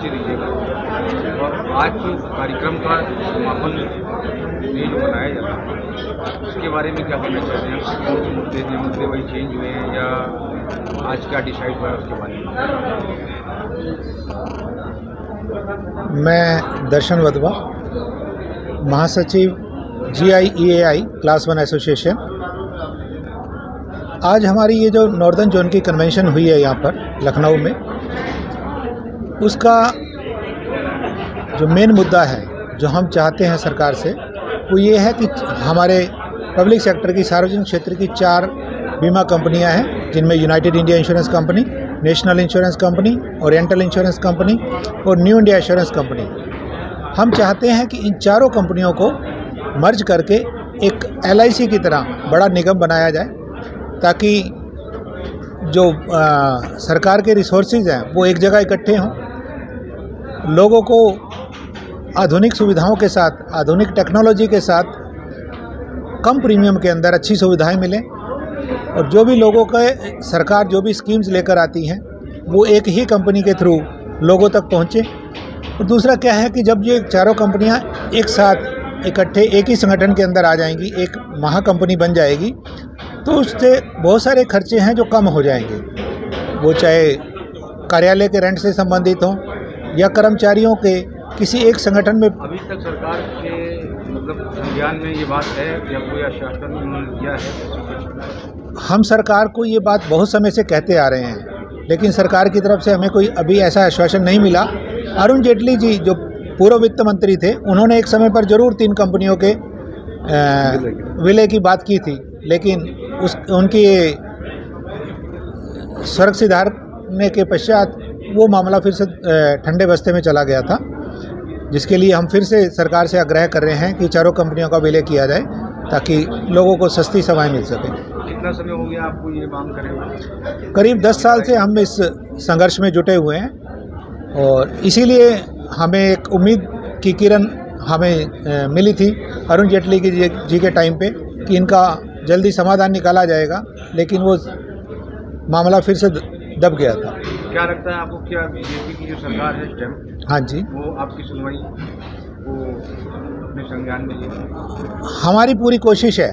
दृष्टि दीजिएगा। और आज जो कार्यक्रम का समापन ये जो बनाया जाता है उसके बारे में क्या कहना चाहते हैं? कौन से मुद्दे वही चेंज हुए हैं या आज क्या डिसाइड हुआ है उसके बारे में? मैं दर्शन वधवा, महासचिव GIEAI क्लास 1 एसोसिएशन। आज हमारी ये जो नॉर्दर्न जोन की कन्वेंशन हुई है यहाँ पर लखनऊ में, उसका जो मेन मुद्दा है जो हम चाहते हैं सरकार से, वो ये है कि हमारे पब्लिक सेक्टर की, सार्वजनिक क्षेत्र की 4 बीमा कंपनियां हैं, जिनमें United India insurance company, national insurance company, oriental insurance company और न्यू इंडिया इंश्योरेंस कंपनी। हम चाहते हैं कि इन चारों कंपनियों को मर्ज करके एक LIC की तरह बड़ा निगम बनाया जाए, ताकि जो सरकार के रिसोर्सेज हैं वो एक जगह इकट्ठे हों, लोगों को आधुनिक सुविधाओं के साथ, आधुनिक टेक्नोलॉजी के साथ कम प्रीमियम के अंदर अच्छी सुविधाएं मिलें, और जो भी लोगों का सरकार जो भी स्कीम्स लेकर आती हैं वो एक ही कंपनी के थ्रू लोगों तक पहुँचे। और दूसरा क्या है कि जब ये चारों कंपनियां एक साथ इकट्ठे एक ही संगठन के अंदर आ जाएंगी, एक महाकंपनी बन जाएगी, तो उससे बहुत सारे खर्चे हैं जो कम हो जाएंगे, वो चाहे कार्यालय के रेंट से संबंधित हों या कर्मचारियों के किसी एक संगठन में। अभी तक सरकार के संज्ञान में ये बात है या कोई आश्वासन उन्होंने दिया है? हम सरकार को ये बात बहुत समय से कहते आ रहे हैं, लेकिन सरकार की तरफ से हमें कोई अभी ऐसा आश्वासन नहीं मिला। अरुण जेटली जी जो पूर्व वित्त मंत्री थे, उन्होंने एक समय पर जरूर 3 कंपनियों के विलय की बात की थी, लेकिन उनकी स्वर्ग सिधारने के पश्चात वो मामला फिर से ठंडे बस्ते में चला गया था, जिसके लिए हम फिर से सरकार से आग्रह कर रहे हैं कि चारों कंपनियों का विलय किया जाए, ताकि लोगों को सस्ती सेवाएं मिल सकें। कितना समय हो गया आपको ये मांग करे हुए? करीब 10 साल से हम इस संघर्ष में जुटे हुए हैं, और इसीलिए हमें एक उम्मीद की किरण हमें मिली थी अरुण जेटली जी के टाइम पे कि इनका जल्दी समाधान निकाला जाएगा, लेकिन वो मामला फिर से दब गया था। क्या लगता है आपको, क्या बीजेपी की जो सरकार है इस टाइम, हाँ जी, वो आपकी सुनवाई वो अपने संज्ञान में ले? हमारी पूरी कोशिश है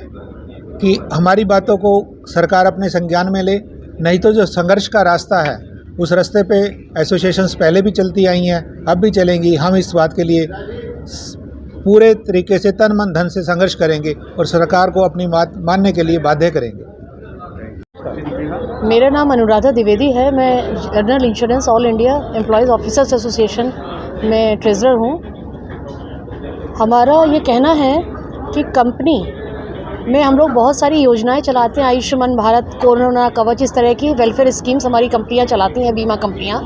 कि हमारी बातों को सरकार अपने संज्ञान में ले, नहीं तो जो संघर्ष का रास्ता है उस रास्ते पे एसोसिएशंस पहले भी चलती आई हैं, अब भी चलेंगी। हम इस बात के लिए पूरे तरीके से तन मन धन से संघर्ष करेंगे और सरकार को अपनी बात मानने के लिए बाध्य करेंगे। मेरा नाम अनुराधा द्विवेदी है। मैं general insurance all India employees officers association में ट्रेजरर हूँ। हमारा ये कहना है कि कंपनी में हम लोग बहुत सारी योजनाएं चलाते हैं, आयुष्मान भारत, कोरोना कवच, इस तरह की वेलफेयर स्कीम्स हमारी कंपनियां चलाती हैं, बीमा कंपनियां।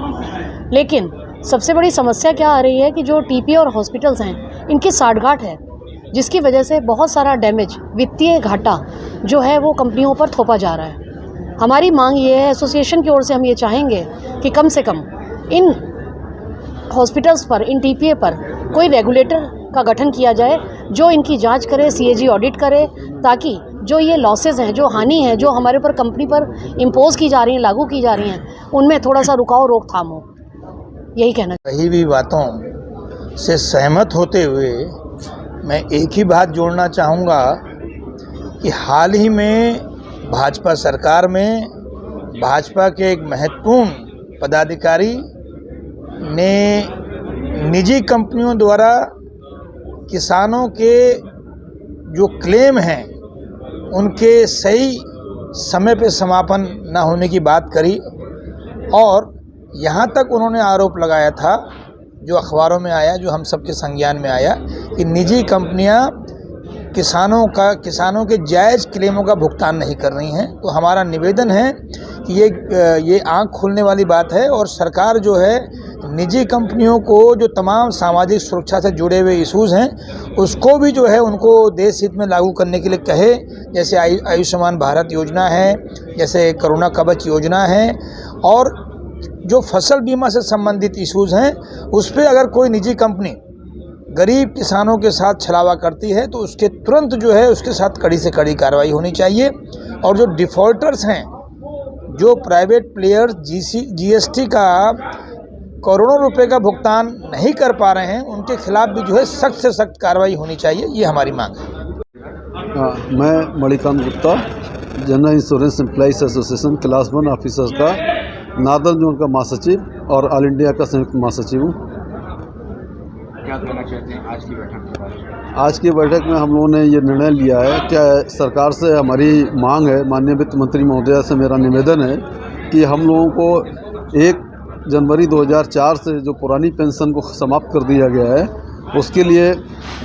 लेकिन सबसे बड़ी समस्या क्या आ रही है कि जो TPA और हॉस्पिटल्स हैं, इनकी साठगांठ है, जिसकी वजह से बहुत सारा डैमेज, वित्तीय घाटा जो है वो कंपनियों पर थोपा जा रहा है। हमारी मांग ये है, एसोसिएशन की ओर से हम ये चाहेंगे कि कम से कम इन हॉस्पिटल्स पर, इन TPA पर कोई रेगुलेटर का गठन किया जाए जो इनकी जांच करे, CAG ऑडिट करे, ताकि जो ये लॉसेस हैं, जो हानि है, जो हमारे ऊपर कंपनी पर इम्पोज की जा रही हैं, लागू की जा रही हैं, उनमें थोड़ा सा रुकाव, रोकथाम हो। यही कहना। कहीं भी बातों से सहमत होते हुए मैं एक ही बात जोड़ना चाहूँगा कि हाल ही में भाजपा सरकार में भाजपा के एक महत्वपूर्ण पदाधिकारी ने निजी कंपनियों द्वारा किसानों के जो क्लेम हैं उनके सही समय पे समापन न होने की बात करी, और यहाँ तक उन्होंने आरोप लगाया था, जो अखबारों में आया, जो हम सबके संज्ञान में आया, कि निजी कंपनियाँ किसानों के जायज़ क्लेमों का भुगतान नहीं कर रही हैं। तो हमारा निवेदन है कि ये आँख खोलने वाली बात है, और सरकार जो है निजी कंपनियों को जो तमाम सामाजिक सुरक्षा से जुड़े हुए इशूज़ हैं उसको भी जो है उनको देश हित में लागू करने के लिए कहे, जैसे आयुष्मान भारत योजना है, जैसे कोरोना कवच योजना है, और जो फसल बीमा से संबंधित इशूज़ हैं उस पर अगर कोई निजी कंपनी गरीब किसानों के साथ छलावा करती है तो उसके तुरंत जो है उसके साथ कड़ी से कड़ी कार्रवाई होनी चाहिए। और जो डिफ़ॉल्टर्स हैं, जो प्राइवेट प्लेयर्स GST का करोड़ों रुपए का भुगतान नहीं कर पा रहे हैं उनके खिलाफ भी जो है सख्त से सख्त कार्रवाई होनी चाहिए, ये हमारी मांग है। मैं Manikant Gupta, general insurance employees association class 1 officers का नॉर्दर्न जोन का महासचिव और ऑल इंडिया का संयुक्त महासचिव हूँ। क्या कहना चाहते हैं आज की बैठक के बारे में? आज की बैठक में हम लोगों ने ये निर्णय लिया है कि सरकार से हमारी मांग है, माननीय वित्त मंत्री महोदया से मेरा निवेदन है कि हम लोगों को 1 जनवरी 2004 से जो पुरानी पेंशन को समाप्त कर दिया गया है उसके लिए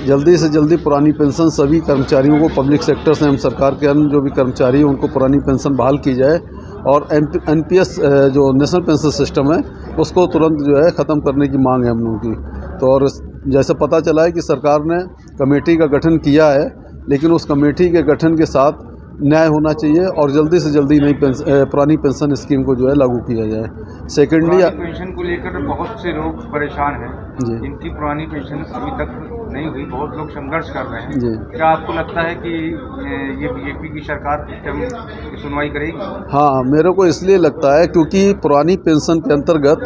जल्दी से जल्दी पुरानी पेंशन सभी कर्मचारियों को, पब्लिक सेक्टर से हम सरकार के अन्य जो भी कर्मचारी हैं उनको पुरानी पेंशन बहाल की जाए और NPS जो नेशनल पेंशन सिस्टम है उसको तुरंत जो है ख़त्म करने की मांग है हम लोगों की। तो और जैसे पता चला है कि सरकार ने कमेटी का गठन किया है, लेकिन उस कमेटी के गठन के साथ न्याय होना चाहिए और जल्दी से जल्दी नई पुरानी पेंशन स्कीम को जो है लागू किया जाए। सेकेंडली, पेंशन को लेकर बहुत से लोग परेशान हैं जी, जिनकी पुरानी पेंशन अभी तक नहीं हुई, बहुत लोग संघर्ष कर रहे हैं जी। क्या आपको लगता है कि ये बीजेपी की सरकार सुनवाई करेगी? हाँ, मेरे को इसलिए लगता है क्योंकि पुरानी पेंशन के अंतर्गत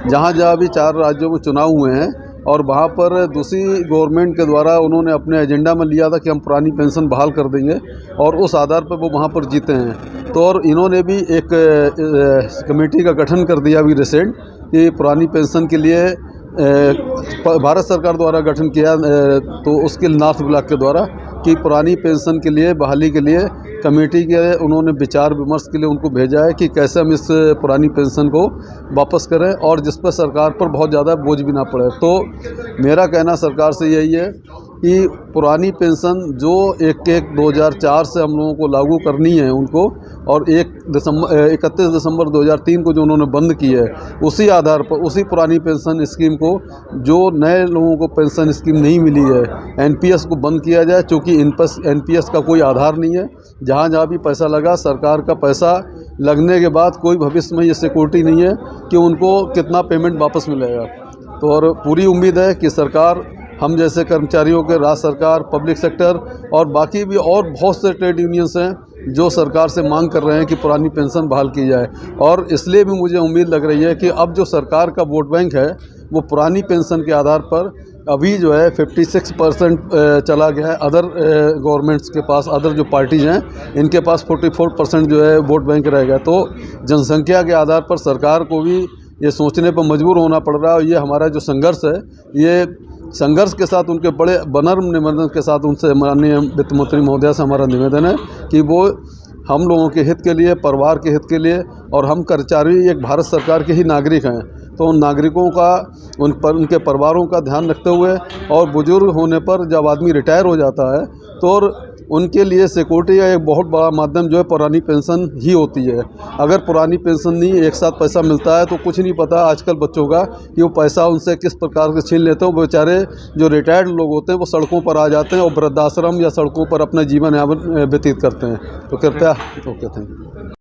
जहाँ जहाँ भी 4 राज्यों में चुनाव हुए हैं और वहाँ पर दूसरी गवर्नमेंट के द्वारा उन्होंने अपने एजेंडा में लिया था कि हम पुरानी पेंशन बहाल कर देंगे और उस आधार पर वो वहाँ पर जीते हैं। तो और इन्होंने भी एक कमेटी का गठन कर दिया अभी रिसेंट कि पुरानी पेंशन के लिए भारत सरकार द्वारा गठन किया, तो उसके नॉर्थ ब्लॉक के द्वारा कि पुरानी पेंशन के लिए बहाली के लिए कमेटी के उन्होंने विचार विमर्श के लिए उनको भेजा है कि कैसे हम इस पुरानी पेंशन को वापस करें और जिस पर सरकार पर बहुत ज़्यादा बोझ भी ना पड़े। तो मेरा कहना सरकार से यही है कि पुरानी पेंशन जो 1/1/2004 से हम लोगों को लागू करनी है उनको, और 31 दिसंबर 2003 को जो उन्होंने बंद की है उसी आधार पर उसी पुरानी पेंशन स्कीम को जो नए लोगों को पेंशन स्कीम नहीं मिली है NPS को बंद किया जाए, क्योंकि इन पर NPS का कोई आधार नहीं है। जहाँ जहाँ भी पैसा लगा, सरकार का पैसा लगने के बाद कोई भविष्य में ये सिक्योरिटी नहीं है कि उनको कितना पेमेंट वापस मिलेगा। तो और पूरी उम्मीद है कि सरकार हम जैसे कर्मचारियों के, राज्य सरकार, पब्लिक सेक्टर और बाकी भी और बहुत से ट्रेड यूनियंस हैं जो सरकार से मांग कर रहे हैं कि पुरानी पेंशन बहाल की जाए। और इसलिए भी मुझे उम्मीद लग रही है कि अब जो सरकार का वोट बैंक है वो पुरानी पेंशन के आधार पर अभी जो है 56% चला गया है। अदर गवर्नमेंट्स के पास, अदर जो पार्टीज़ हैं इनके पास 44% जो है वोट बैंक रहेगा। तो जनसंख्या के आधार पर सरकार को भी ये सोचने पर मजबूर होना पड़ रहा है। और ये हमारा जो संघर्ष है, ये संघर्ष के साथ उनके बड़े बनर्म निवेदन के साथ उनसे माननीय वित्त मंत्री महोदया से हमारा निवेदन है कि वो हम लोगों के हित के लिए, परिवार के हित के लिए, और हम कर्मचारी एक भारत सरकार के ही नागरिक हैं, तो उन नागरिकों का, उनके परिवारों का ध्यान रखते हुए, और बुजुर्ग होने पर जब आदमी रिटायर हो जाता है तो उनके लिए सिक्योरिटी का एक बहुत बड़ा माध्यम जो है पुरानी पेंशन ही होती है। अगर पुरानी पेंशन नहीं एक साथ पैसा मिलता है तो कुछ नहीं पता आजकल बच्चों का कि वो पैसा उनसे किस प्रकार से छीन लेते हैं। वो बेचारे जो रिटायर्ड लोग होते हैं वो सड़कों पर आ जाते हैं और वृद्धाश्रम या सड़कों पर अपना जीवन यापन व्यतीत करते हैं। तो कृपया, ओके, थैंक यू।